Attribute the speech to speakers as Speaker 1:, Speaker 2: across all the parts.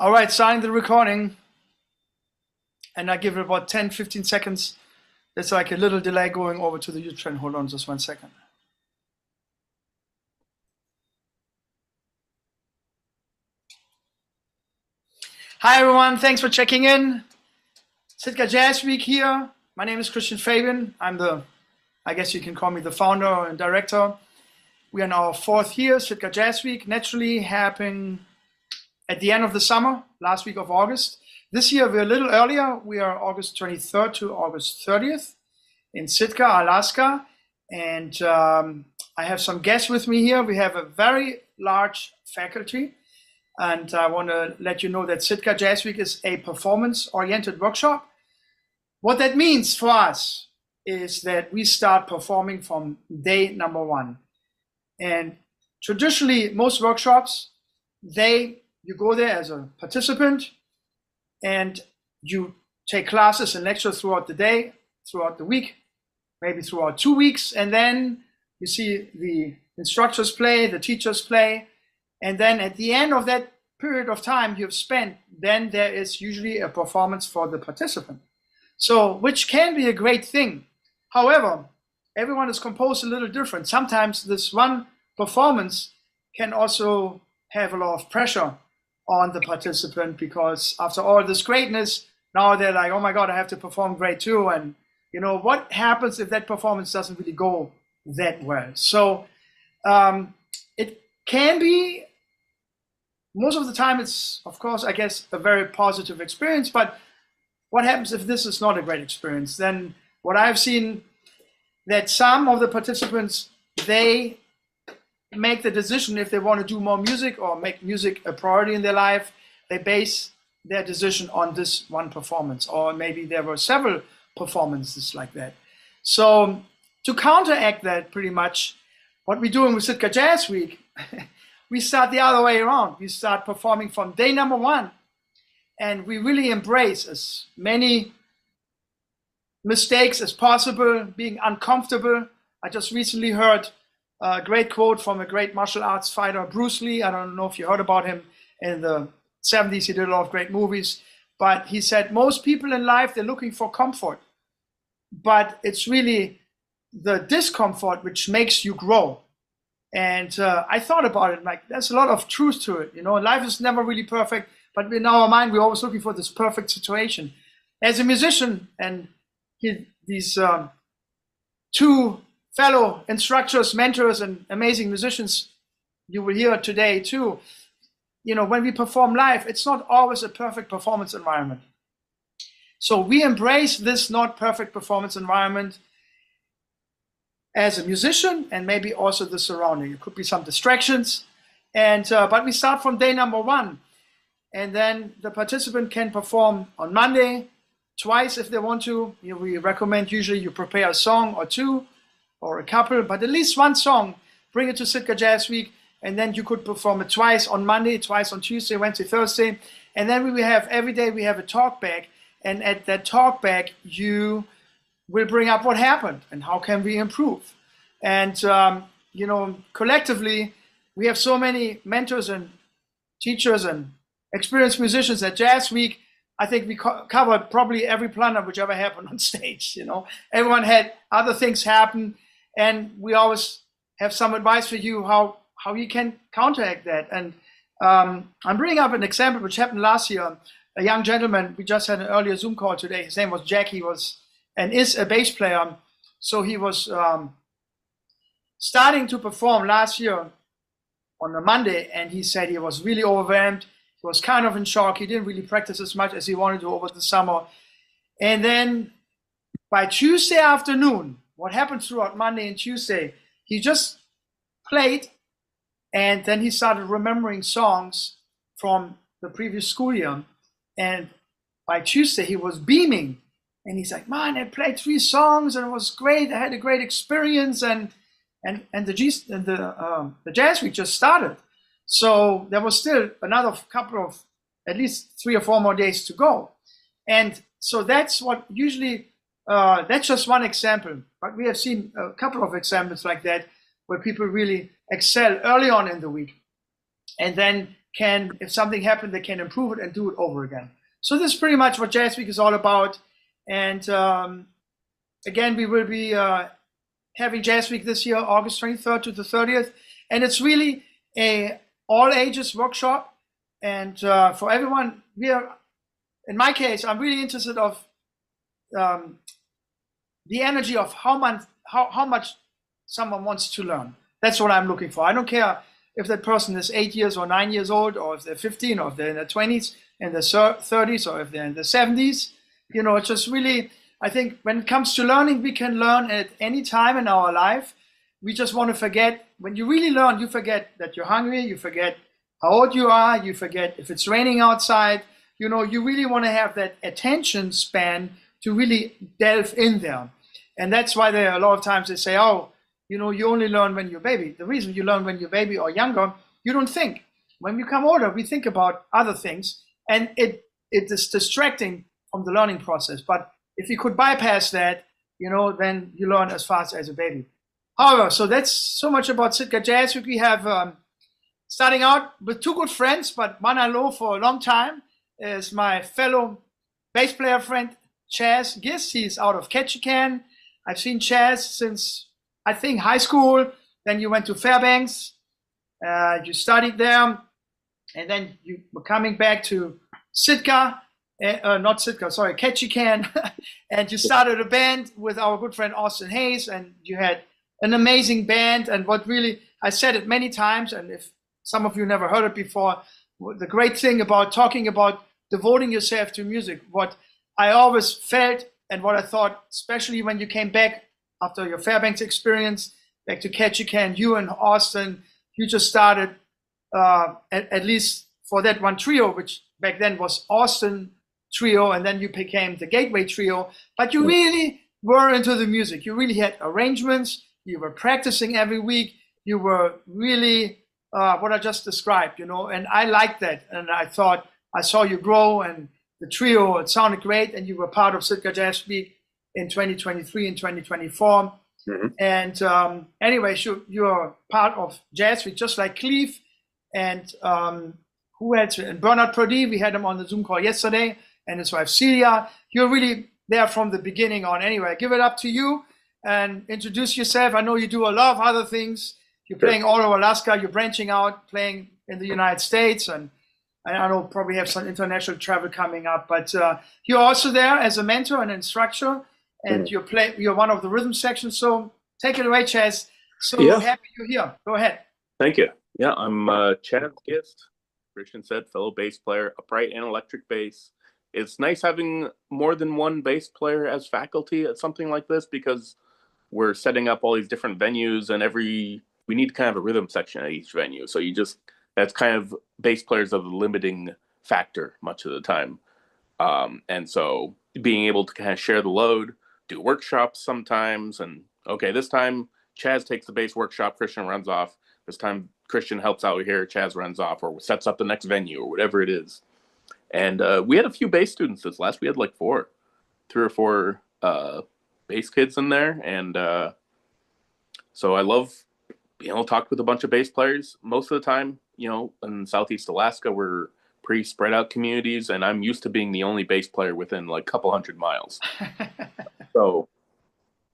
Speaker 1: All right, starting the recording. And I give it about 10, 15 seconds. There's like a little delay going over to the YouTube channel. Hold on just 1 second. Hi everyone, thanks for checking in. SITKA Jazz Week here. My name is Christian Fabian. I'm I guess you can call me the founder and director. We are in our 4th year, SITKA Jazz Week, naturally happening at the end of the summer, last week of August. This year we're a little earlier. We are August 23rd to August 30th in Sitka, Alaska. And I have some guests with me here. We have a very large faculty. And I want to let you know that SITKA Jazz Week is a performance-oriented workshop. What that means for us is that we start performing from day number 1. And traditionally, most workshops, you go there as a participant and you take classes and lectures throughout the day, throughout the week, maybe throughout 2 weeks. And then you see the instructors play, the teachers play. And then at the end of that period of time you've spent, then there is usually a performance for the participant. So, which can be a great thing. However, everyone is composed a little different. Sometimes this one performance can also have a lot of pressure on the participant, because after all this greatness, now they're like, oh my God, I have to perform great too. And you know, what happens if that performance doesn't really go that well? So it can be, most of the time it's, of course, I guess, a very positive experience. But what happens if this is not a great experience? Then what I've seen, that some of the participants, they make the decision if they want to do more music or make music a priority in their life. They base their decision on this one performance, or maybe there were several performances like that. So to counteract that, pretty much what we're doing with SITKA Jazz Week, we start the other way around. We start performing from day number 1, and we really embrace as many mistakes as possible, being uncomfortable. I just recently heard a great quote from a great martial arts fighter, Bruce Lee. I don't know if you heard about him. In the 70s, he did a lot of great movies. But he said, most people in life, they're looking for comfort. But it's really the discomfort which makes you grow. And I thought about it, like, there's a lot of truth to it. You know, life is never really perfect, but in our mind, we're always looking for this perfect situation. As a musician, and these 2 fellow instructors, mentors, and amazing musicians you will hear today too. You know, when we perform live, it's not always a perfect performance environment. So we embrace this not perfect performance environment as a musician, and maybe also the surrounding. It could be some distractions, and but we start from day number 1, and then the participant can perform on Monday twice if they want to. You know, we recommend usually you prepare a song or 2 or a couple, but at least 1 song, bring it to SITKA Jazz Week, and then you could perform it twice on Monday, twice on Tuesday, Wednesday, Thursday. And then we will have, every day we have a talk back, and at that talk back, you will bring up what happened and how can we improve. And, you know, collectively, we have so many mentors and teachers and experienced musicians at Jazz Week. I think we covered probably every plunder which ever happened on stage. You know, everyone had other things happen. And we always have some advice for you how you can counteract that. And I'm bringing up an example which happened last year. A young gentleman, we just had an earlier Zoom call today. His name was Jack. He was and is a bass player. So he was starting to perform last year on a Monday, and he said he was really overwhelmed. He was kind of in shock. He didn't really practice as much as he wanted to over the summer. And then by Tuesday afternoon, what happened throughout Monday and Tuesday, he just played, and then he started remembering songs from the previous school year. And by Tuesday, he was beaming. And he's like, man, I played 3 songs and it was great. I had a great experience. And the Jazz Week just started. So there was still another couple of, at least 3 or 4 more days to go. And so that's what usually, that's just one example. But we have seen a couple of examples like that, where people really excel early on in the week. And then can, if something happened, they can improve it and do it over again. So this is pretty much what Jazz Week is all about. And again, we will be having Jazz Week this year, August 23rd to the 30th. And it's really a all ages workshop. And for everyone, in my case, I'm really interested of the energy of how much someone wants to learn. That's what I'm looking for. I don't care if that person is 8 years or 9 years old, or if they're 15, or if they're in their 20s, in their 30s, or if they're in their 70s. It's just really, I think when it comes to learning, we can learn at any time in our life. We just want to forget, when you really learn, you forget that you're hungry, you forget how old you are, you forget if it's raining outside. You really want to have that attention span to really delve in there. And that's why a lot of times they say, oh, you only learn when you're a baby. The reason you learn when you're a baby or younger, you don't think. When we become older, we think about other things, and it is distracting from the learning process. But if you could bypass that, then you learn as fast as a baby. However, so that's so much about Sitka Jazz Week. We have starting out with two good friends, but one I know for a long time is my fellow bass player friend, Chazz Gist. He's out of Ketchikan. I've seen Chazz since, I think, high school. Then you went to Fairbanks. You studied there. And then you were coming back to Sitka. Not Sitka, sorry, Ketchikan. And you started a band with our good friend Austin Hayes. And you had an amazing band. And what really, I said it many times, and if some of you never heard it before, the great thing about talking about devoting yourself to music, what I always felt and what I thought, especially when you came back after your Fairbanks experience, back to Ketchikan, you and Austin, you just started, at least for that one trio, which back then was Austin Trio, and then you became the Gateway Trio. But you really were into the music. You really had arrangements. You were practicing every week. You were really what I just described, and I liked that. And I thought, I saw you grow, and the trio, it sounded great, and you were part of Sitka Jazz Week in 2023 and 2024. Mm-hmm. And anyway, you're part of Jazz Week, just like Cleve and who else? And Bernard Purdy, we had him on the Zoom call yesterday, and his wife Celia. You're really there from the beginning on. Anyway, I give it up to you and introduce yourself. I know you do a lot of other things. You're playing all over Alaska. You're branching out, playing in the United States, and I know probably have some international travel coming up. But you're also there as a mentor and instructor, and you're one of the rhythm sections. So take it away, Chazz. So happy you're here. Go ahead.
Speaker 2: Thank you. Yeah, I'm Chazz Gist. Christian said, fellow bass player, upright and electric bass. It's nice having more than one bass player as faculty at something like this, because we're setting up all these different venues, and we need kind of a rhythm section at each venue. So that's kind of bass players of the limiting factor much of the time. And so being able to kind of share the load, do workshops sometimes, and okay, this time Chazz takes the bass workshop, Christian runs off. This time Christian helps out here, Chazz runs off, or sets up the next venue, or whatever it is. And we had a few bass students this last. We had like 3 or 4 bass kids in there, and so I love being able to talk with a bunch of bass players. Most of the time, in Southeast Alaska, we're pretty spread out communities, and I'm used to being the only bass player within like a couple hundred miles. So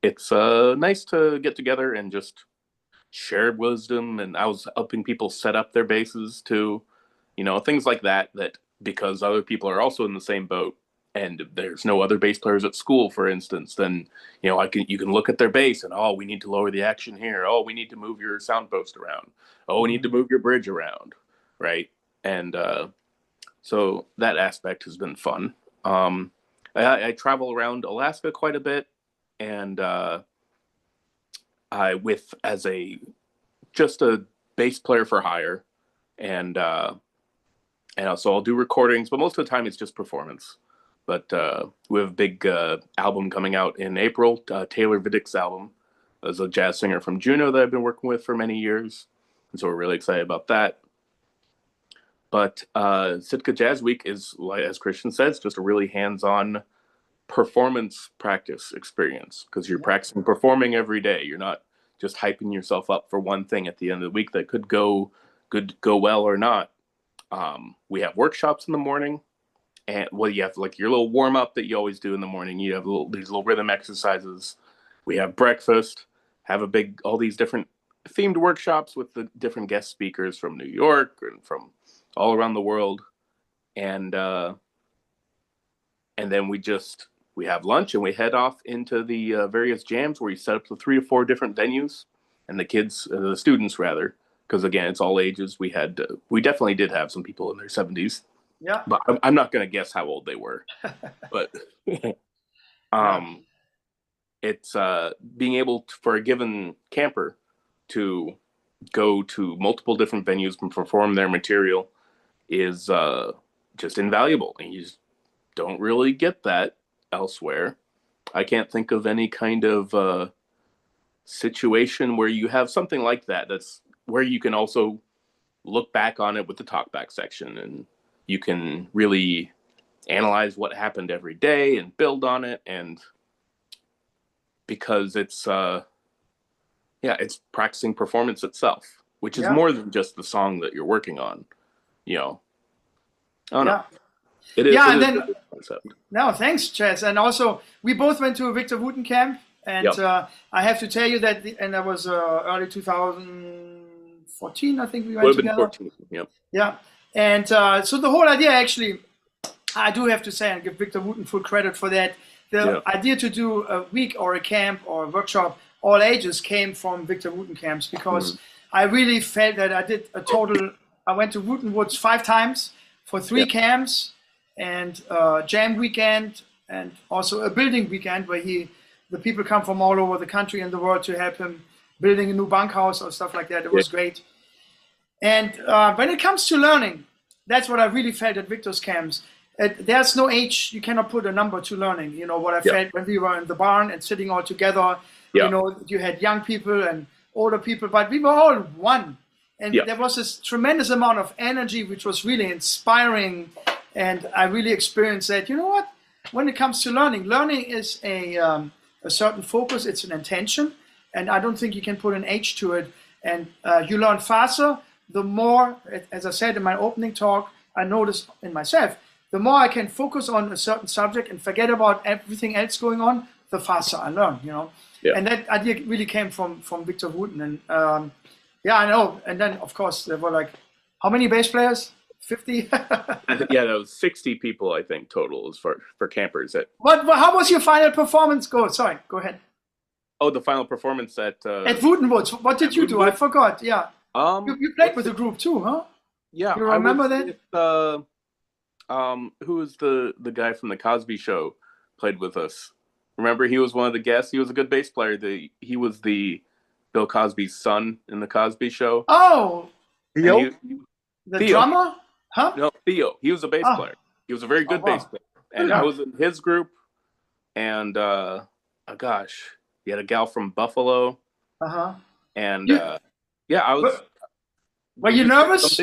Speaker 2: it's nice to get together and just share wisdom. And I was helping people set up their basses too, things like that, because other people are also in the same boat, and there's no other bass players at school, for instance, then, you can look at their bass and, oh, we need to lower the action here. Oh, we need to move your sound post around. Oh, we need to move your bridge around. Right. And so that aspect has been fun. I travel around Alaska quite a bit, and as just a bass player for hire, and so I'll do recordings, but most of the time it's just performance. But we have a big album coming out in April, Taylor Viddick's album. There's a jazz singer from Juneau that I've been working with for many years, and so we're really excited about that. But Sitka Jazz Week is, as Christian says, just a really hands-on performance practice experience, because you're practicing performing every day. You're not just hyping yourself up for one thing at the end of the week that could go well or not. We have workshops in the morning, and well, you have like your little warm up that you always do in the morning. You have these little rhythm exercises. We have breakfast. Have all these different themed workshops with the different guest speakers from New York and from all around the world, and then we have lunch and we head off into the various jams where you set up the 3 or 4 different venues, and the students rather, because again it's all ages. We definitely did have some people in their 70s.
Speaker 1: Yeah.
Speaker 2: But I'm not going to guess how old they were. But it's being able for a given camper to go to multiple different venues and perform their material is just invaluable. And you just don't really get that elsewhere. I can't think of any kind of situation where you have something like that. That's where you can also look back on it with the talkback section, and you can really analyze what happened every day and build on it. And because it's practicing performance itself, which is more than just the song that you're working on, I don't know. It is a good concept.
Speaker 1: No, thanks, Chazz. And also, we both went to a Victor Wooten camp, and I have to tell you that, and that was early 2014, I think we went together.
Speaker 2: 14, yep.
Speaker 1: Yeah. And so the whole idea, actually, I do have to say, and give Victor Wooten full credit for that, the idea to do a week or a camp or a workshop, all ages, came from Victor Wooten camps, because I really felt that I went to Wooten Woods 5 times for 3 camps, and jam weekend, and also a building weekend where the people come from all over the country and the world to help him building a new bunkhouse or stuff like that. It was great. And when it comes to learning, that's what I really felt at Victor's camps. There's no age. You cannot put a number to learning. What I felt when we were in the barn and sitting all together, you had young people and older people, but we were all one. And there was this tremendous amount of energy, which was really inspiring. And I really experienced that. You know what? When it comes to learning is a certain focus. It's an intention. And I don't think you can put an age to it. And you learn faster. The more, as I said in my opening talk, I noticed in myself, the more I can focus on a certain subject and forget about everything else going on, the faster I learn, And that idea really came from Victor Wooten. And I know. And then, of course, there were like, how many bass players? 50?
Speaker 2: That was 60 people, I think, total for campers.
Speaker 1: How was your final performance? Go ahead.
Speaker 2: Oh, the final performance at
Speaker 1: Wooten Woods. What did you do? I forgot. Yeah. You played with a group too, huh?
Speaker 2: Yeah.
Speaker 1: You remember that?
Speaker 2: Who was the guy from the Cosby Show played with us? Remember, he was one of the guests. He was a good bass player. He was the Bill Cosby's son in the Cosby Show.
Speaker 1: Oh,
Speaker 2: Theo?
Speaker 1: The drummer? Huh?
Speaker 2: No, Theo. He was a bass player. He was a very good bass player. And I was in his group. And gosh, he had a gal from Buffalo. And I was.
Speaker 1: Were you nervous?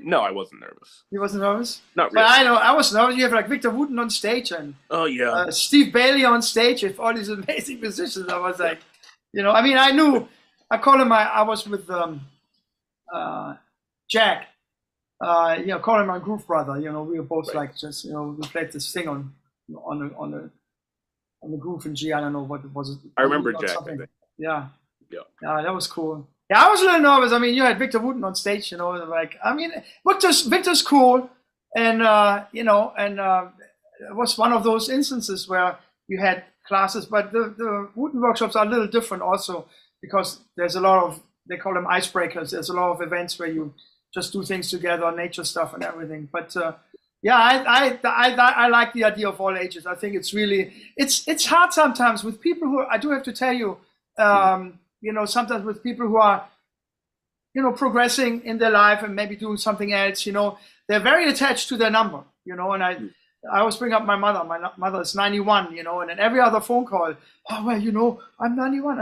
Speaker 2: No, I wasn't nervous.
Speaker 1: You wasn't nervous?
Speaker 2: Not really.
Speaker 1: But I know I was nervous. You have like Victor Wooten on stage and Steve Bailey on stage with all these amazing musicians. I was like, I knew. I call him. I was with Jack. Call him my groove brother. We were both like just we played this thing on the groove in G. I don't know what it was.
Speaker 2: I remember Jack. I think.
Speaker 1: Yeah, that was cool. Yeah, I was a little nervous. You had Victor Wooten on stage, Victor's cool, and it was one of those instances where you had classes, but the Wooten workshops are a little different also, because there's a lot of, they call them icebreakers. There's a lot of events where you just do things together, nature stuff and everything. But I like the idea of all ages. I think it's really, it's hard sometimes with people who, I do have to tell you, sometimes with people who are, progressing in their life and maybe doing something else, they're very attached to their number, and I always bring up my mother. My mother is 91, and in every other phone call, I'm 91.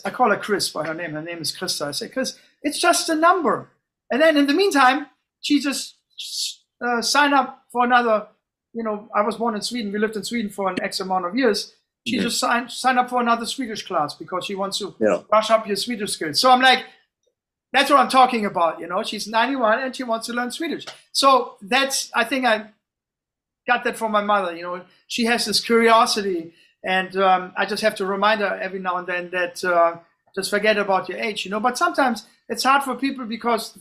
Speaker 1: I call her Chris by her name. Her name is Krista. I say, Chris, it's just a number. And then in the meantime, she just signed up for another, I was born in Sweden. We lived in Sweden for an X amount of years. She just signed up for another Swedish class because she wants to brush up your Swedish skills. So I'm like, That's what I'm talking about. You know, she's 91 and she wants to learn Swedish. So that's, I think I got that from my mother. You know, she has this curiosity, and I just have to remind her every now and then that just forget about your age. You know, but sometimes it's hard for people because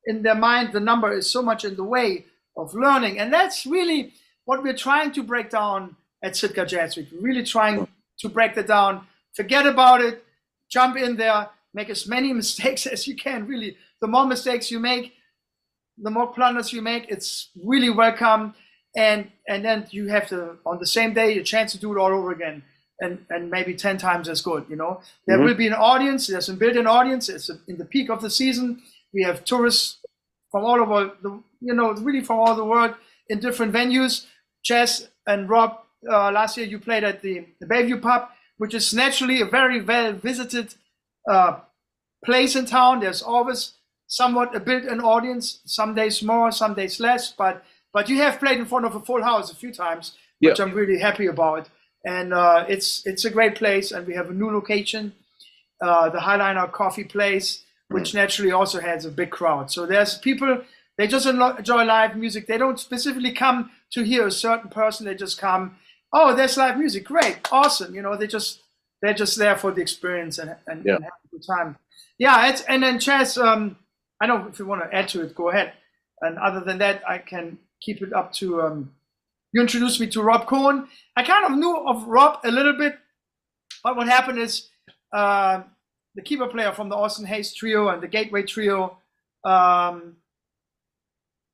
Speaker 1: in their mind the number is so much in the way of learning, and that's really what we're trying to break down at SITKA Jazz Week. We're really trying to break that down. Forget about it. Jump in there. Make as many mistakes as you can. Really, the more mistakes you make, the more blunders you make, it's really welcome. And then you have to, on the same day, a chance to do it all over again, and maybe 10 times as good. You know, there will be an audience. There's a built-in audience. It's in the peak of the season. We have tourists from all over the, you know, really from all the world in different venues. Chazz and Rob, last year you played at the Bayview Pub, which is naturally a very well visited place in town. There's always somewhat a built-in audience. Some days more, some days less, but you have played in front of a full house a few times, which I'm really happy about. And it's a great place, and we have a new location, the Highliner Coffee Place, which naturally also has a big crowd. So there's people, they just enjoy live music. They don't specifically come to hear a certain person. They just come, oh, there's live music, great, awesome. You know, they're just there for the experience and have a good time. Yeah, and then Chazz, I don't know if you want to add to it, go ahead. And other than that, I can keep it up to, you introduced me to Rob Cohen. I kind of knew of Rob a little bit, but what happened is the keyboard player from the Austin Hayes Trio and the Gateway Trio,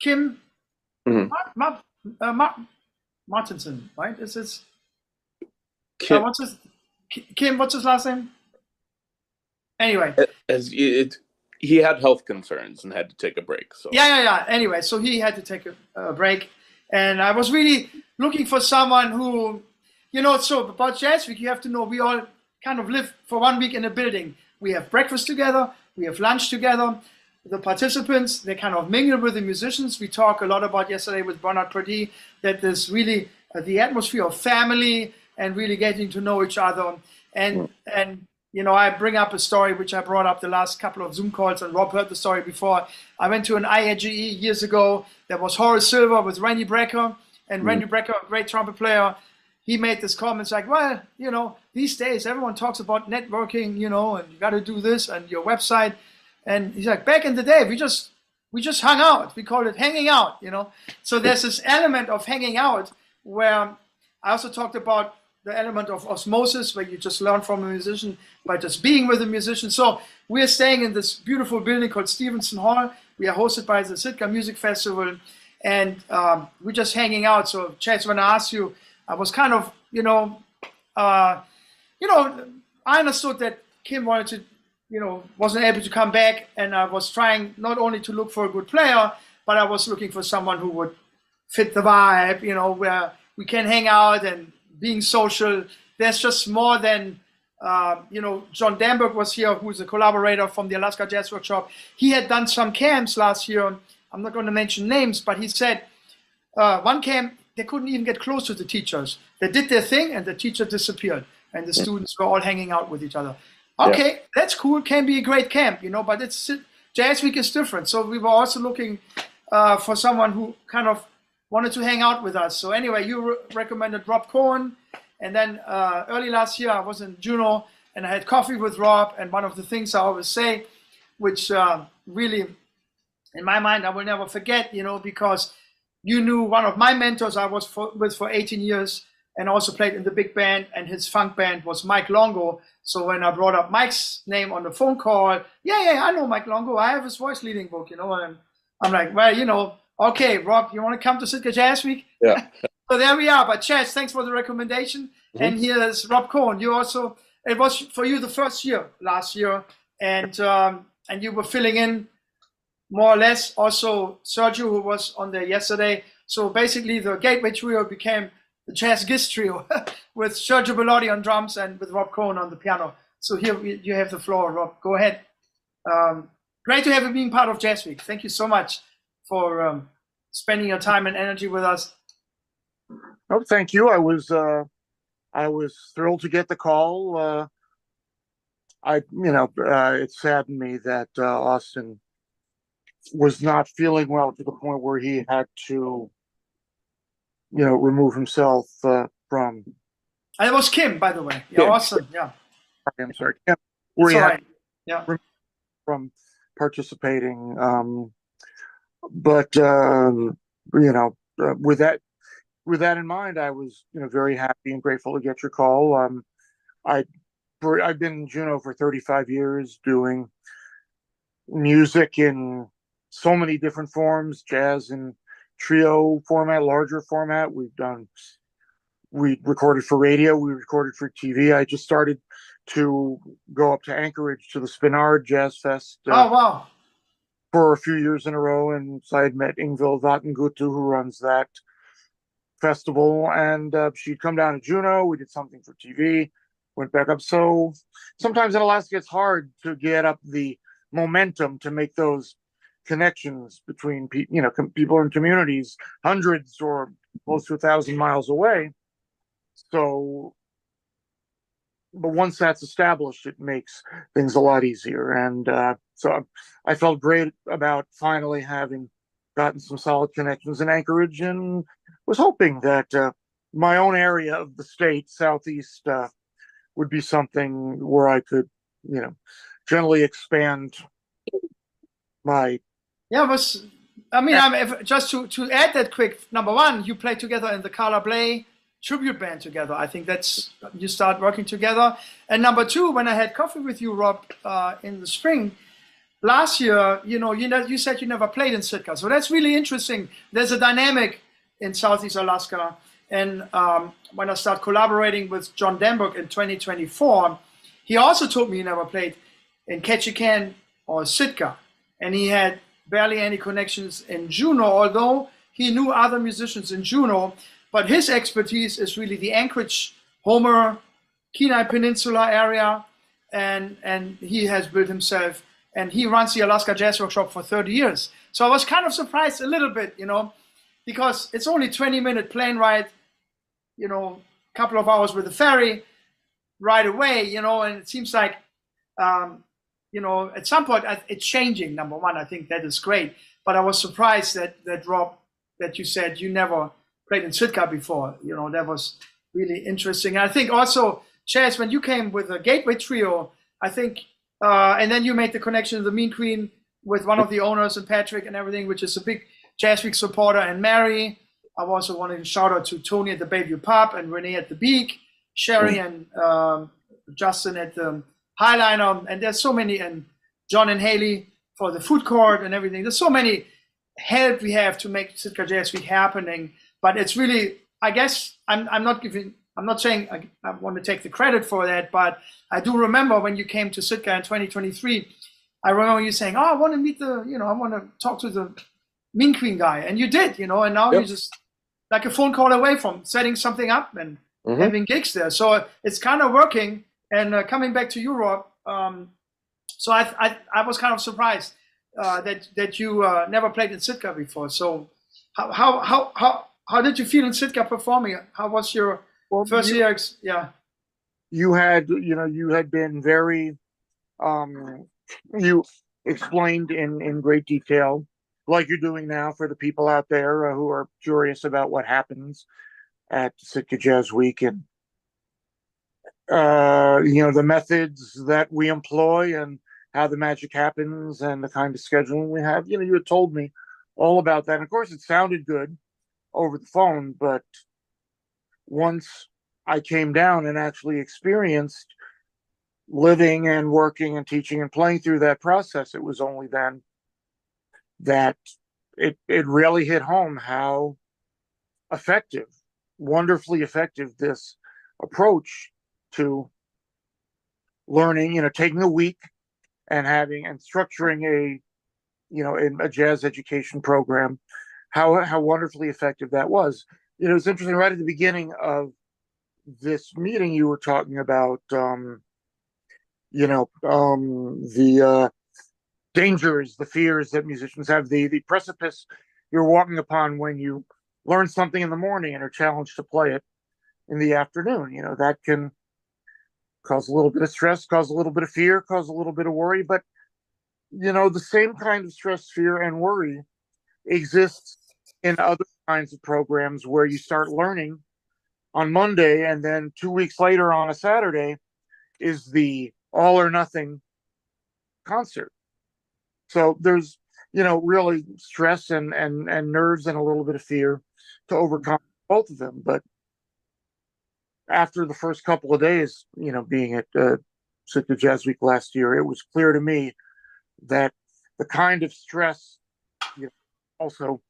Speaker 1: Kim Martinson, right? Is this Kim? What's his last name? Anyway,
Speaker 2: he had health concerns and had to take a break. So
Speaker 1: yeah. Anyway, so he had to take a break, and I was really looking for someone who, you know, so about Jazz Week, you have to know we all kind of live for 1 week in a building. We have breakfast together, we have lunch together. The participants, they kind of mingle with the musicians. We talk a lot about yesterday with Bernard Praddy that there's really the atmosphere of family and really getting to know each other. And you know, I bring up a story which I brought up the last couple of Zoom calls, and Rob heard the story before. I went to an IAGE years ago. There was Horace Silver with Randy Brecker, and Randy Brecker, a great trumpet player, he made this comment like, well, you know, these days everyone talks about networking, you know, and you got to do this and your website. And he's like, back in the day, we just hung out. We called it hanging out, you know. So there's this element of hanging out where I also talked about the element of osmosis, where you just learn from a musician by just being with a musician. So we're staying in this beautiful building called Stevenson Hall. We are hosted by the SITKA Music Festival, and we're just hanging out. So Chazz, when I asked you, I was kind of, I understood that Kim wanted to, wasn't able to come back, and I was trying not only to look for a good player, but I was looking for someone who would fit the vibe, where we can hang out and being social. There's just more than, John Damberg was here, who's a collaborator from the Alaska Jazz Workshop. He had done some camps last year. I'm not going to mention names, but he said one camp, they couldn't even get close to the teachers. They did their thing and the teacher disappeared, and the students were all hanging out with each other. Okay, that's cool. Can be a great camp, but it's Jazz Week is different. So we were also looking for someone who kind of wanted to hang out with us. So anyway, you recommended Rob Cohen, and then early last year I was in Juneau and I had coffee with Rob, and one of the things I always say, which really in my mind I will never forget, because you knew one of my mentors I was with for 18 years and also played in the big band, and his funk band was Mike Longo. So when I brought up Mike's name on the phone call, yeah, I know Mike Longo. I have his voice leading book, and I'm like, well, okay, Rob, you want to come to SITKA Jazz Week?
Speaker 2: Yeah.
Speaker 1: So there we are. But Chazz, thanks for the recommendation. And here's Rob Cohen. You also, it was for you the first year last year, and you were filling in more or less. Also, Sergio, who was on there yesterday. So basically, the Gateway Trio became the Chazz Gist Trio with Sergio Bellotti on drums and with Rob Cohen on the piano. So here you have the floor, Rob. Go ahead. Great to have you being part of Jazz Week. Thank you so much for spending your time and energy with us.
Speaker 3: Oh, thank you. I was thrilled to get the call. it saddened me that Austin was not feeling well to the point where he had to, remove himself from.
Speaker 1: And it was Kim, by the way. Yeah,
Speaker 2: Kim.
Speaker 1: awesome. Yeah,
Speaker 3: I'm sorry, where
Speaker 1: it's
Speaker 3: he
Speaker 1: all
Speaker 3: had
Speaker 1: right. Yeah.
Speaker 3: from participating. But with that in mind, I was very happy and grateful to get your call. I I've been in Juneau for 35 years doing music in so many different forms, jazz and trio format, larger format. We recorded for radio, we recorded for TV. I just started to go up to Anchorage to the Spinard Jazz Fest
Speaker 1: Oh, wow.
Speaker 3: for a few years in a row, and so I had met Ingvild Vatngutu, who runs that festival, and she'd come down to Juneau. We did something for TV, went back up. So sometimes in Alaska, it's hard to get up the momentum to make those connections between people in communities hundreds or close to 1,000 miles away. So, but once that's established, it makes things a lot easier. And so I felt great about finally having gotten some solid connections in Anchorage, and was hoping that my own area of the state, Southeast, would be something where I could, generally expand my.
Speaker 1: Yeah, it was. I mean, just to add that quick. Number one, you played together in the Carla Bley tribute band together. I think that's you start working together. And number two, when I had coffee with you, Rob, in the spring last year, you said you never played in SITKA, so that's really interesting. There's a dynamic in Southeast Alaska, and when I start collaborating with John Denberg in 2024, he also told me he never played in Ketchikan or SITKA, and he had barely any connections in Juneau, although he knew other musicians in Juneau. But his expertise is really the Anchorage, Homer, Kenai Peninsula area, and he has built himself, and he runs the Alaska Jazz Workshop for 30 years. So I was kind of surprised a little bit, because it's only 20-minute plane ride, couple of hours with the ferry right away, and it seems like, at some point it's changing. Number one, I think that is great. But I was surprised that Rob, that you said you never played in SITKA before. That was really interesting. And I think also, Chazz, when you came with the Gateway Trio, I think, and then you made the connection to the Mean Queen with one of the owners and Patrick and everything, which is a big Jazz Week supporter, and Mary. I also wanted to shout out to Tony at the Bayview Pub and Renee at the Beak, Sherry and Justin at the Highliner, and there's so many, and John and Haley for the food court and everything. There's so many help we have to make SITKA Jazz Week happening. But it's really, I guess, I'm not saying I want to take the credit for that, but I do remember when you came to SITKA in 2023, I remember you saying, I want to meet I want to talk to the Mean Queen guy. And you did, and now you're just like a phone call away from setting something up and having gigs there. So it's kind of working. And coming back to Europe, so I was kind of surprised that you never played in SITKA before. So how did you feel in SITKA performing? How was your first year? Yeah.
Speaker 3: You had been very, you explained in great detail, like you're doing now for the people out there who are curious about what happens at SITKA Jazz Week, and the methods that we employ and how the magic happens and the kind of scheduling we have. You had told me all about that. And of course, it sounded good over the phone, but once I came down and actually experienced living and working and teaching and playing through that process, it was only then that it really hit home how effective, wonderfully effective this approach to learning, taking a week and structuring a jazz education program, how wonderfully effective that was. It's interesting, right at the beginning of this meeting, you were talking about, the dangers, the fears that musicians have, the precipice you're walking upon when you learn something in the morning and are challenged to play it in the afternoon. That can cause a little bit of stress, cause a little bit of fear, cause a little bit of worry. But, the same kind of stress, fear, and worry exists in other kinds of programs where you start learning on Monday, and then 2 weeks later on a Saturday is the all or nothing concert. So there's, really stress and nerves and a little bit of fear to overcome both of them. But after the first couple of days, being at SITKA Jazz Week last year, it was clear to me that the kind of stress, also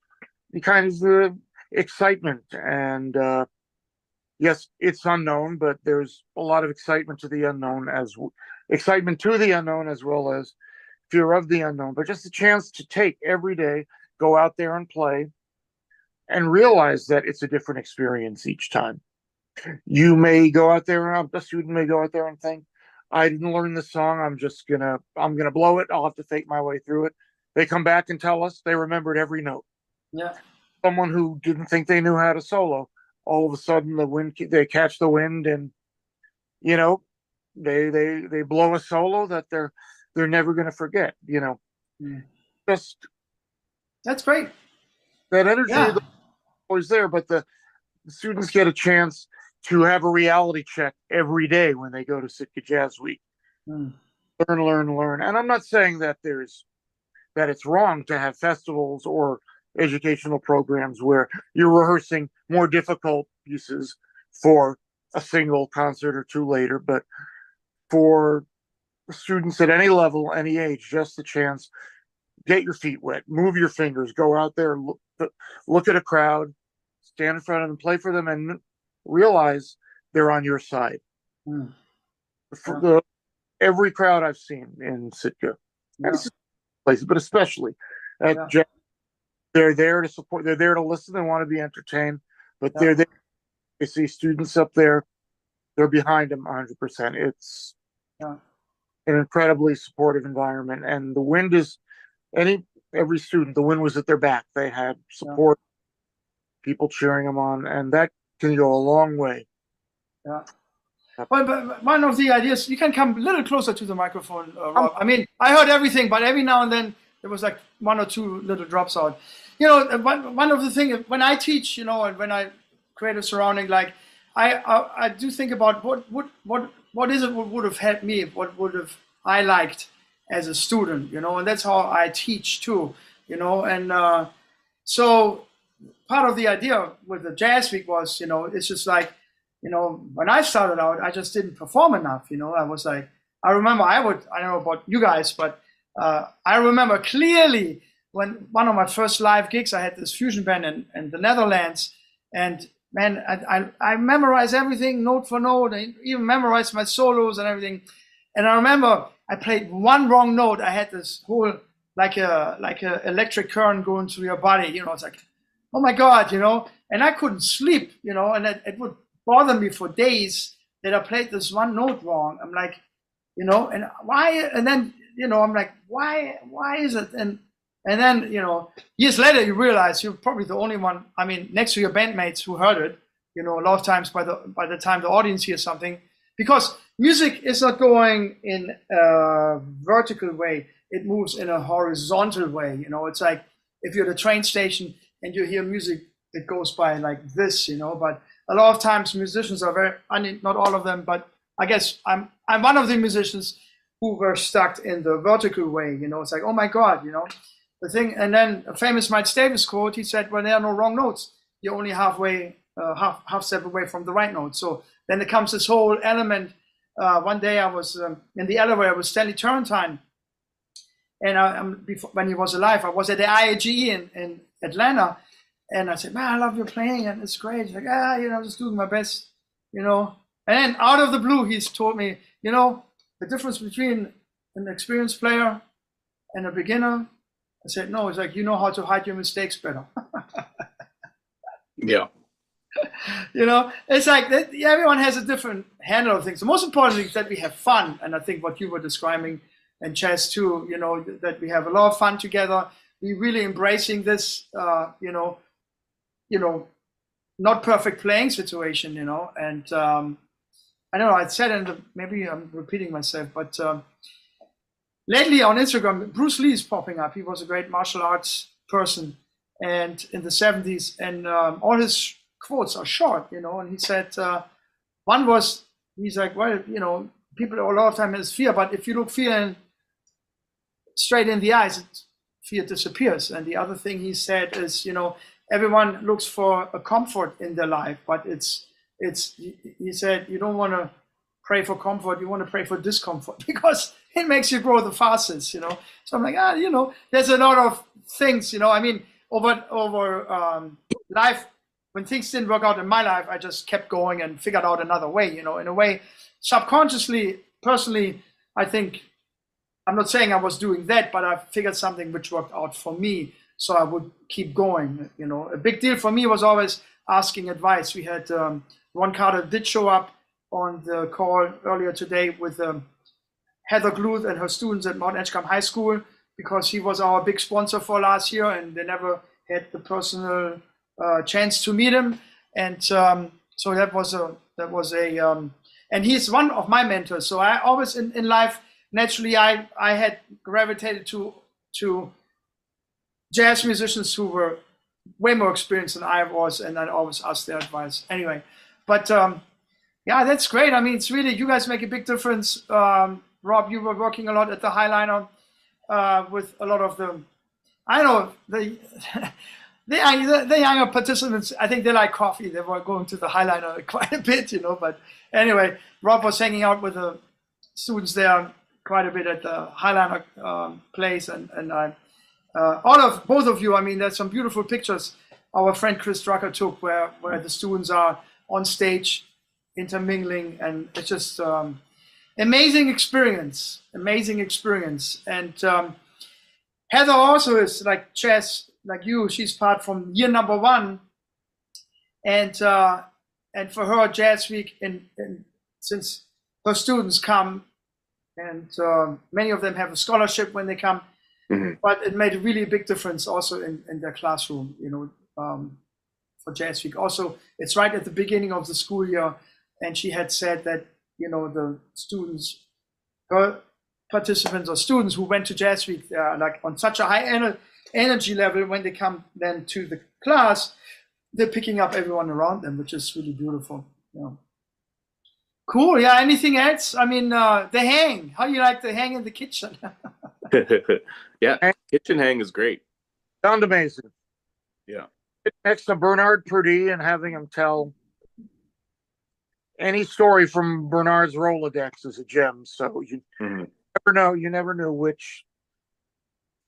Speaker 3: the kind of excitement, and yes, it's unknown, but there's a lot of excitement to the unknown, as well as fear of the unknown. But just a chance to take every day, go out there and play, and realize that it's a different experience each time. You may go out there, a student may go out there and think, I didn't learn this song, I'm gonna blow it, I'll have to fake my way through it. They come back and tell us they remembered every note.
Speaker 1: Yeah.
Speaker 3: Someone who didn't think they knew how to solo, all of a sudden they catch the wind, and they blow a solo that they're never going to forget. Just
Speaker 1: That's great.
Speaker 3: that energy
Speaker 1: Yeah.
Speaker 3: is always there, but the students get a chance to have a reality check every day when they go to SITKA Jazz Week. Learn. And I'm not saying that it's wrong to have festivals or educational programs where you're rehearsing more difficult pieces for a single concert or two later, but for students at any level, any age, just the chance, get your feet wet, move your fingers, go out there, look at a crowd, stand in front of them, play for them, and realize they're on your side. Every crowd I've seen in SITKA, places, but especially at Jazz, they're there to support, they're there to listen, they want to be entertained, but they're there. They see students up there, they're behind them 100%. It's an incredibly supportive environment, and the wind is every student, the wind was at their back. They had support, people cheering them on, and that can go a long way.
Speaker 1: But one of the ideas, you can come a little closer to the microphone, Rob. I mean, I heard everything, but every now and then there was like one or two little drops out. One of the things when I teach, and when I create a surrounding, like I do think about what is it what would have helped me, what would have I liked as a student, and that's how I teach too, and so part of the idea with the Jazz Week was, it's just like, when I started out, I just didn't perform enough. I was like, I remember I don't know about you guys, but I remember clearly when one of my first live gigs, I had this fusion band in the Netherlands, and man, I memorized everything note for note. I even memorized my solos and everything. And I remember I played one wrong note. I had this whole like a electric current going through your body. It's like, oh my God, and I couldn't sleep, and it would bother me for days that I played this one note wrong. I'm like, and why? And then, I'm like, why is it? And then, years later, you realize you're probably the only one, I mean, next to your bandmates who heard it, a lot of times by the time the audience hears something, because music is not going in a vertical way. It moves in a horizontal way. It's like if you're at a train station and you hear music that goes by like this, but a lot of times musicians are not all of them, but I guess I'm one of the musicians who were stuck in the vertical way. It's like, oh my God, the thing. And then a famous Miles Davis quote, he said, when there are no wrong notes, you're only half step away from the right note. So then there comes this whole element. One day I was in the elevator with Stanley Turrentine, and when he was alive, I was at the IAGE in Atlanta, and I said, man, I love your playing, and it's great. He's like, I'm just doing my best, And then out of the blue, he's told me, the difference between an experienced player and a beginner. I said, no, it's like, you know how to hide your mistakes better.
Speaker 2: Yeah.
Speaker 1: It's like that, everyone has a different handle of things. The most important thing is that we have fun. And I think what you were describing, and Chazz too, that we have a lot of fun together. We really embracing this, not perfect playing situation, and I don't know, I said in the, maybe I'm repeating myself, but lately on Instagram, Bruce Lee is popping up. He was a great martial arts person and in the 70s, and all his quotes are short, you know, and he said, one was, he's like, well, you know, people a lot of time has fear, but if you look fear straight in the eyes, fear disappears. And the other thing he said is, you know, everyone looks for a comfort in their life, but he said, you don't want to pray for comfort, you want to pray for discomfort because it makes you grow the fastest, you know. So I'm like, you know, there's a lot of things, you know. I mean, over life, when things didn't work out in my life, I just kept going and figured out another way, you know. In a way, subconsciously, personally, I think, I'm not saying I was doing that, but I figured something which worked out for me, so I would keep going, you know. A big deal for me was always asking advice. We had Ron Carter did show up on the call earlier today with Heather Gluth and her students at Mount Edgecombe High School, because he was our big sponsor for last year, and they never had the personal chance to meet him. And so that was a and he's one of my mentors. So I always in life, naturally, I had gravitated to jazz musicians who were way more experienced than I was, and I always asked their advice. Anyway, but yeah, that's great. I mean, it's really, you guys make a big difference. Rob, you were working a lot at the Highliner with a lot of the, I know, the younger participants, I think they like coffee. They were going to the Highliner quite a bit, you know. But anyway, Rob was hanging out with the students there quite a bit at the Highliner place, and I, both of you, I mean, there's some beautiful pictures our friend Chris Drucker took where the students are on stage intermingling, and it's just amazing experience. And Heather also is like Chazz, like you, she's part from year number 1, and for her Jazz Week, and since her students come, and many of them have a scholarship when they come, but it made a really big difference also in their classroom, you know, for Jazz Week. Also, it's right at the beginning of the school year, and she had said that, you know, the students, her participants or students who went to Jazz Week, they are like on such a high energy level. When they come then to the class, they're picking up everyone around them, which is really beautiful. Yeah. Cool. Yeah. Anything else? I mean, the hang. How do you like the hang in the kitchen?
Speaker 2: Yeah, kitchen hang is great.
Speaker 3: Sound amazing.
Speaker 2: Yeah.
Speaker 3: Next to Bernard Purdie and having him tell any story from Bernard's Rolodex is a gem. So you never know. You never knew which.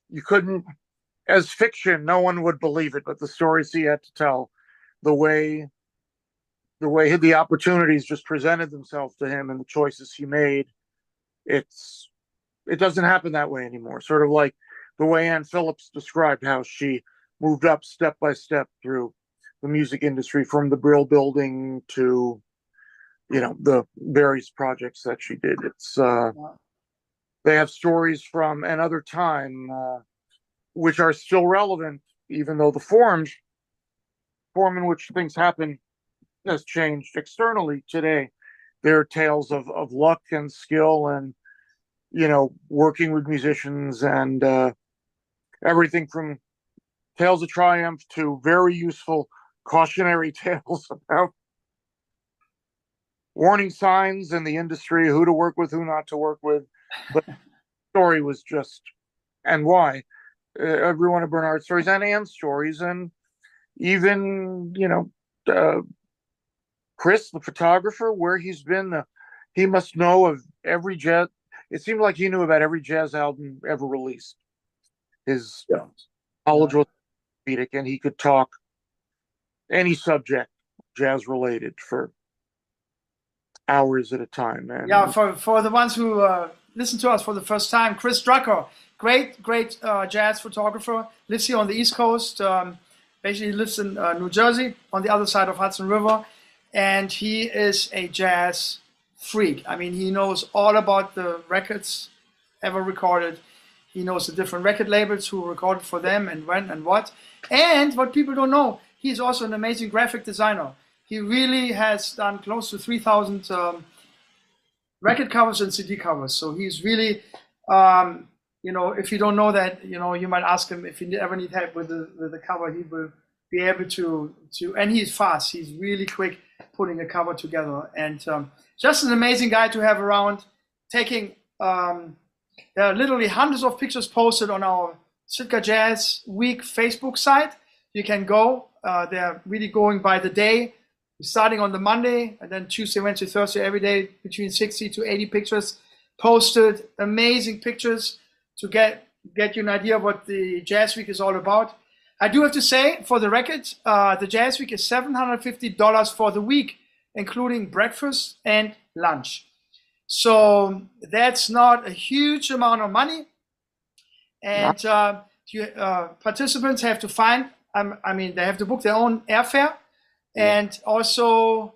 Speaker 3: You couldn't, as fiction, no one would believe it, but the stories he had to tell, the way the opportunities just presented themselves to him and the choices he made, it doesn't happen that way anymore. Sort of like the way Ann Phillips described how she moved up step by step through the music industry, from the Brill Building to, you know, the various projects that she did. It's they have stories from another time which are still relevant, even though the form in which things happen has changed externally today. There are tales of luck and skill and, you know, working with musicians, and everything from tales of triumph to very useful cautionary tales about warning signs in the industry, who to work with, who not to work with. But the story was just, and why. Every one of Bernard's stories and Ann's stories, and even, you know, Chris, the photographer, where he's been, he must know of every jazz. It seemed like he knew about every jazz album ever released. His knowledge was orthopedic, and he could talk any subject jazz related for hours at a time. And
Speaker 1: yeah, for the ones who listen to us for the first time, Chris Drucker, great jazz photographer, lives here on the East Coast. Basically lives in New Jersey on the other side of Hudson River, and he is a jazz freak. I mean, he knows all about the records ever recorded. He knows the different record labels, who recorded for them and when and what. And what people don't know, he's also an amazing graphic designer. He really has done close to 3,000 record covers and CD covers. So he's really, you know, if you don't know that, you know, you might ask him if you ever need help with the cover. He will be able to, and he's fast. He's really quick putting a cover together, and just an amazing guy to have around. Taking, there are literally hundreds of pictures posted on our SITKA Jazz Week Facebook site. You can go. They're really going by the day, starting on the Monday, and then Tuesday, Wednesday, Thursday, every day between 60 to 80 pictures posted. Amazing pictures to get you an idea of what the Jazz Week is all about. I do have to say, for the record, the Jazz Week is $750 for the week, including breakfast and lunch. So that's not a huge amount of money. And participants have to find, I mean, they have to book their own airfare. And also,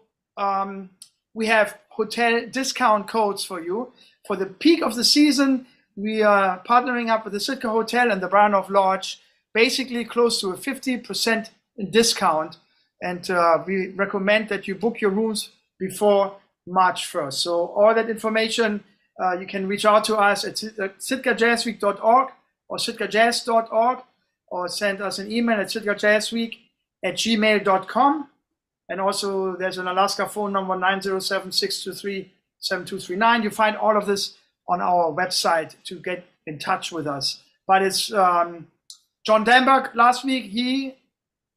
Speaker 1: we have hotel discount codes for you. For the peak of the season, we are partnering up with the SITKA Hotel and the Brownhoff Lodge, basically close to a 50% discount. And we recommend that you book your rooms before March 1st. So all that information, you can reach out to us at sitkajazweek.org or sitkajazz.org, or send us an email at sitkajazweek@gmail.com. And also there's an Alaska phone number, 907-623-7239. You find all of this on our website to get in touch with us. But it's John Danberg last week, he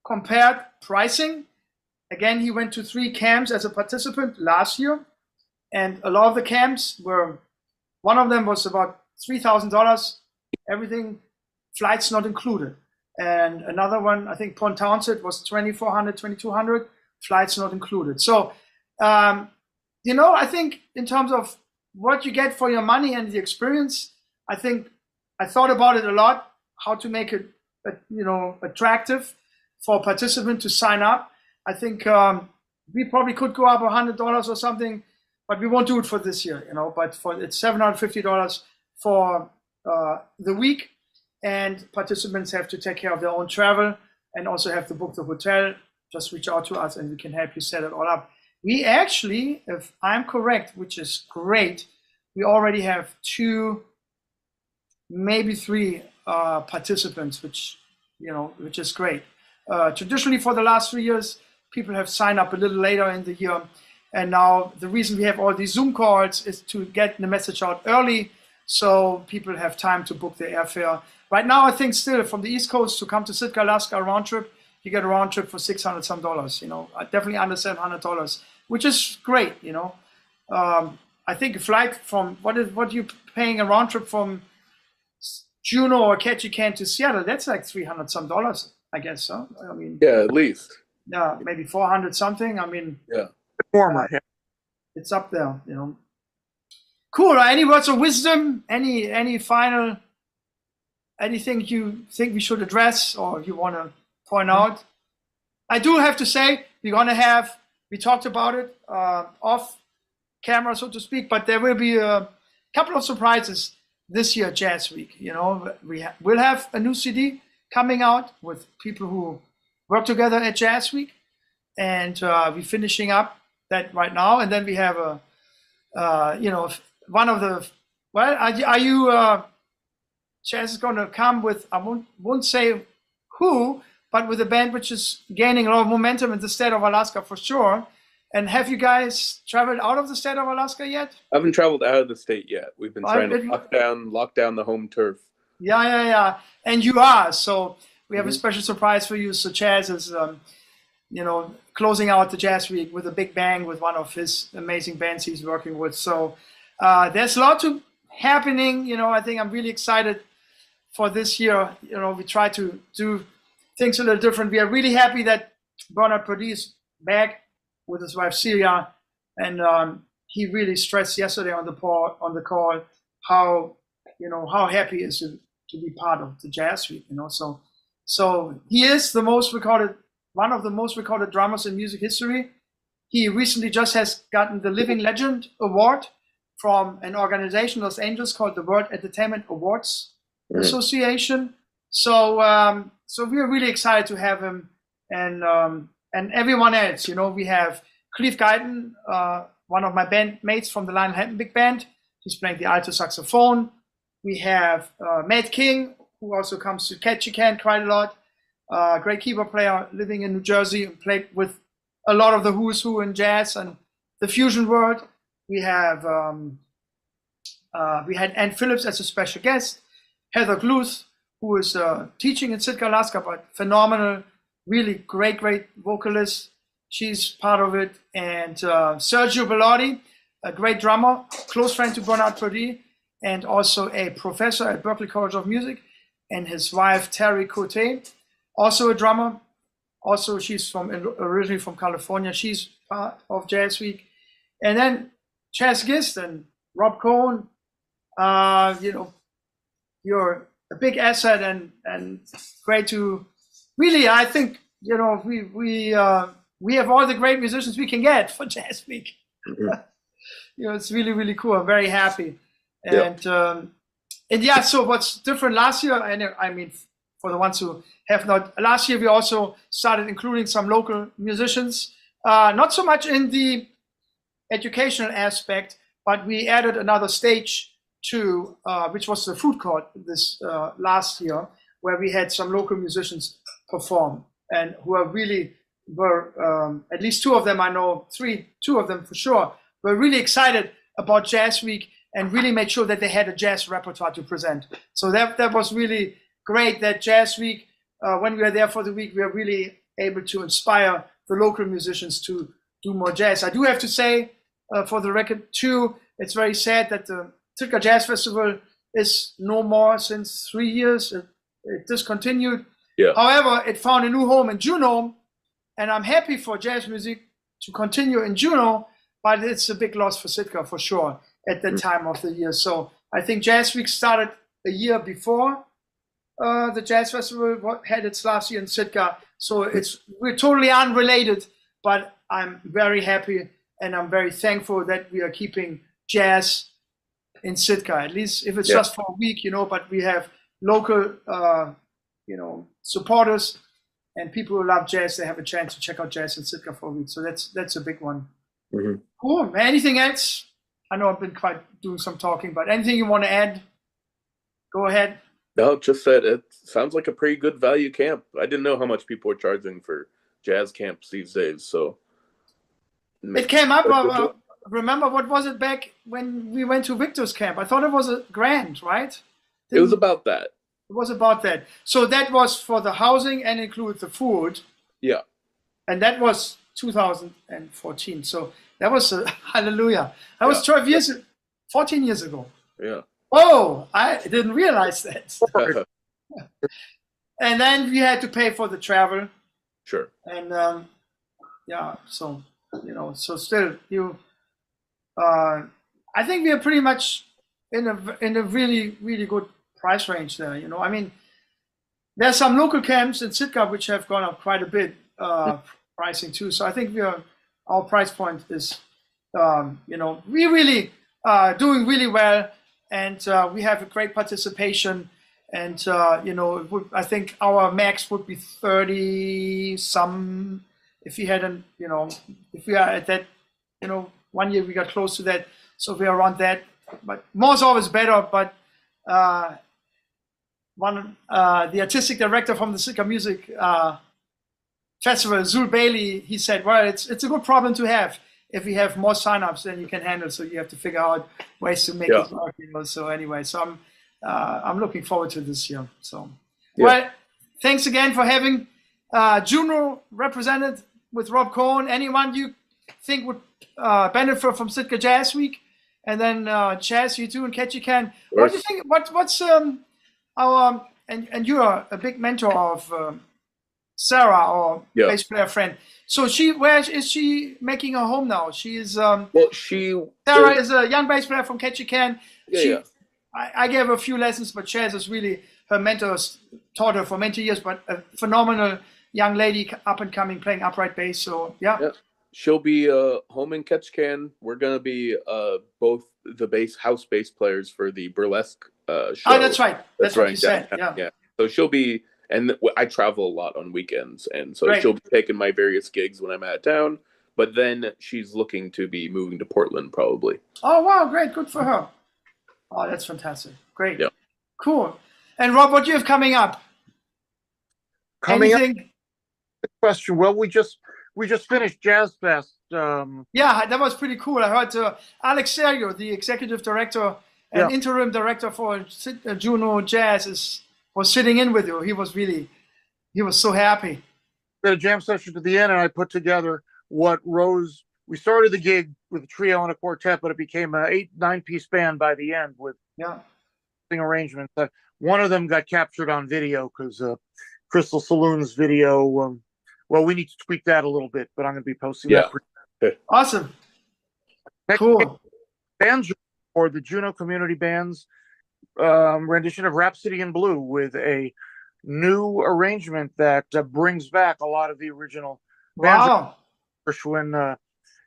Speaker 1: compared pricing. Again, he went to 3 camps as a participant last year. And a lot of the camps were, one of them was about $3,000, everything, flights not included. And another one, I think Pond Townsend, was $2,400, $2,200, flights not included. So, you know, I think in terms of what you get for your money and the experience, I think I thought about it a lot, how to make it, you know, attractive for a participant to sign up. I think we probably could go up $100 or something, but we won't do it for this year, you know. But for it's $750 for the week, and participants have to take care of their own travel and also have to book the hotel. Just reach out to us and we can help you set it all up. We actually, if I'm correct, which is great, we already have 2, maybe 3 participants, which, you know, which is great. Traditionally, for the last 3 years, people have signed up a little later in the year. And now the reason we have all these Zoom calls is to get the message out early, so people have time to book their airfare. Right now, I think still from the East Coast to come to Sitka, Alaska, a round trip, you get a round trip for $600 some, you know, definitely under $700, which is great, you know. I think a flight from, what you paying a round trip from Juneau or Ketchikan to Seattle, that's like $300 some, I guess. So, I mean,
Speaker 2: Yeah, at least.
Speaker 1: yeah, maybe 400 something. I mean,
Speaker 2: Yeah.
Speaker 3: Warmer.
Speaker 1: it's up there, you know. Cool. Any words of wisdom? Any final, anything you think we should address or you want to point out? I do have to say, we're going to have, we talked about it off camera, so to speak, but there will be a couple of surprises this year, Jazz Week. You know, we'll have a new CD coming out with people who work together at Jazz Week, and we're finishing up that right now. And then we have a, you know, one of the, well, are you, Chazz is going to come with, I won't say who, but with a band which is gaining a lot of momentum in the state of Alaska for sure. And have you guys traveled out of the state of Alaska yet?
Speaker 2: I haven't traveled out of the state yet. We've been trying to lock down the home turf.
Speaker 1: Yeah. And you are. So we have a special surprise for you. So Chazz is, you know, closing out the Jazz Week with a big bang with one of his amazing bands he's working with. So there's a lot happening. You know, I think I'm really excited for this year. You know, we try to do things a little different. We are really happy that Bernard Purdie is back with his wife Celia, and he really stressed yesterday on the call how, you know, how happy he is to be part of the Jazz Week. You know, so he is the most recorded, one of the most recorded drummers in music history. He recently just has gotten the Living Legend Award from an organization in Los Angeles called the World Entertainment Awards Association. So we are really excited to have him, and everyone else. You know, we have Cleve Guyton one of my bandmates from the Lionel Hampton Big Band. He's playing the alto saxophone. We have Matt King, who also comes to Ketchikan quite a lot. Great keyboard player living in New Jersey and played with a lot of the who's who in jazz and the fusion world. We have we had Ann Phillips as a special guest. Heather Gluth, who is teaching in Sitka, Alaska, but phenomenal, really great vocalist. She's part of it. And Sergio Bellotti, a great drummer, close friend to Bernard Purdie, and also a professor at Berklee College of Music, and his wife, Terry Cote, also a drummer. Also, she's originally from California. She's part of Jazz Week. And then Chazz Gist and Rob Cohen, you're a big asset and great to really, I think, we have all the great musicians we can get for Jazz Week.
Speaker 2: Mm-hmm.
Speaker 1: It's really cool. I'm very happy. And yeah, so what's different last year, I mean, for the ones who have not, last year we also started including some local musicians, not so much in the educational aspect, but we added another stage to, which was the food court this last year, where we had some local musicians perform and who are really were, at least two of them, I know two of them for sure, were really excited about Jazz Week and really made sure that they had a jazz repertoire to present. So that was really great that Jazz Week, when we were there for the week, we were really able to inspire the local musicians to do more jazz. I do have to say, for the record too, it's very sad that the SITKA Jazz Festival is no more since 3 years. It discontinued.
Speaker 2: Yeah.
Speaker 1: However, it found a new home in Juneau, and I'm happy for jazz music to continue in Juneau, but it's a big loss for Sitka for sure at that time of the year. So I think Jazz Week started a year before the Jazz Festival had its last year in Sitka. So we're totally unrelated, but I'm very happy and I'm very thankful that we are keeping jazz in Sitka, at least if it's just for a week, but we have local, supporters and people who love jazz. They have a chance to check out jazz in Sitka for a week. So that's a big one.
Speaker 2: Mm-hmm.
Speaker 1: Cool. Anything else? I know I've been quite doing some talking, but anything you want to add? Go ahead.
Speaker 2: No, just that it sounds like a pretty good value camp. I didn't know how much people are charging for jazz camps these days. So
Speaker 1: it came up. Remember, what was it back when we went to Victor's camp? I thought it was $1,000, right?
Speaker 2: It was about that.
Speaker 1: It was about that. So that was for the housing and included the food.
Speaker 2: Yeah.
Speaker 1: And that was 2014. So that was hallelujah. That was 14 years ago.
Speaker 2: Yeah.
Speaker 1: Oh, I didn't realize that. And then we had to pay for the travel.
Speaker 2: Sure.
Speaker 1: And so so still I think we are pretty much in a really good price range there. I mean, there's some local camps in Sitka which have gone up quite a bit pricing too. So I think our price point is we really doing really well, and we have a great participation. And I think our max would be 30 some. If we hadn't, if we are at that, 1 year we got close to that, so we're around that. But more is always better. But the artistic director from the Sitka Music Festival, Zul Bailey, he said, "Well, it's a good problem to have if we have more signups than you can handle. So you have to figure out ways to make it work." So anyway, so I'm looking forward to this year. So well, thanks again for having Juneau represented with Rob Cohen. Anyone you think would benefit from Sitka Jazz Week, and then Chazz, you too, and Ketchikan. What do you think? What's our and you are a big mentor of Sarah, our bass player friend. So where is she making her home now? She is Sarah is a young bass player from Ketchikan. I gave her a few lessons, but Chazz is really her mentor, taught her for many years, but a phenomenal young lady, up and coming, playing upright bass. So
Speaker 2: she'll be home in Ketchikan. We're gonna be both the house bass players for the burlesque show.
Speaker 1: Oh, that's right. That's what
Speaker 2: right.
Speaker 1: you said. Yeah.
Speaker 2: So she'll be, and I travel a lot on weekends, and so she'll be taking my various gigs when I'm out of town. but then she's looking to be moving to Portland probably.
Speaker 1: Oh, wow, great. Good for her. Oh, that's fantastic. Great.
Speaker 2: Yeah.
Speaker 1: Cool. And Rob, what do you have coming up?
Speaker 3: Coming up,
Speaker 1: Anything?
Speaker 3: good question. Well, we just finished Jazz Fest.
Speaker 1: Yeah, that was pretty cool. I heard Alex Serio, the executive director and interim director for Juno Jazz, was sitting in with you. He was so happy.
Speaker 3: We had a jam session at the end, and I put together what rose. We started the gig with a trio and a quartet, but it became an 8-9-piece band by the end with arrangements. One of them got captured on video because Crystal Saloon's video. Well, we need to tweak that a little bit, but I'm going to be posting that.
Speaker 1: Awesome.
Speaker 3: Next
Speaker 1: Cool.
Speaker 3: Bands or the Juno Community Band's rendition of Rhapsody in Blue with a new arrangement that brings back a lot of the original bands that Gershwin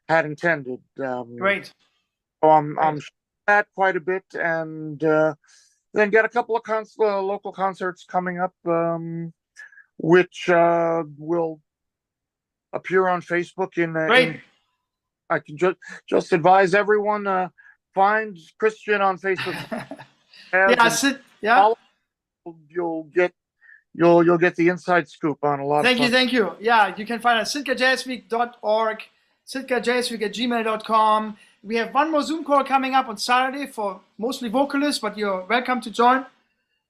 Speaker 3: had intended.
Speaker 1: Great.
Speaker 3: So I'm that quite a bit, and then get a couple of local concerts coming up, which will appear on Facebook.
Speaker 1: Great.
Speaker 3: I can just advise everyone, find Christian on Facebook. You'll get the inside scoop on a lot.
Speaker 1: Thank you. Yeah, you can find us at sitkajazzweek.org, sitkajazzweek@gmail.com. We have one more Zoom call coming up on Saturday for mostly vocalists, but you're welcome to join.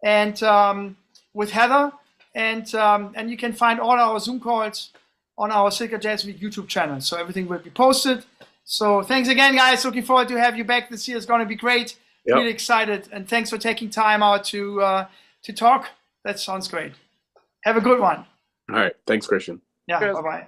Speaker 1: And with Heather, and you can find all our Zoom calls on our SITKA Jazz Week YouTube channel. So everything will be posted. So thanks again, guys. Looking forward to have you back this year. It's going to be great.
Speaker 2: Yep.
Speaker 1: Really excited, and thanks for taking time out to talk. That sounds great. Have a good one.
Speaker 2: All right. Thanks, Christian.
Speaker 1: Yeah.
Speaker 3: Cheers.
Speaker 1: Bye-bye.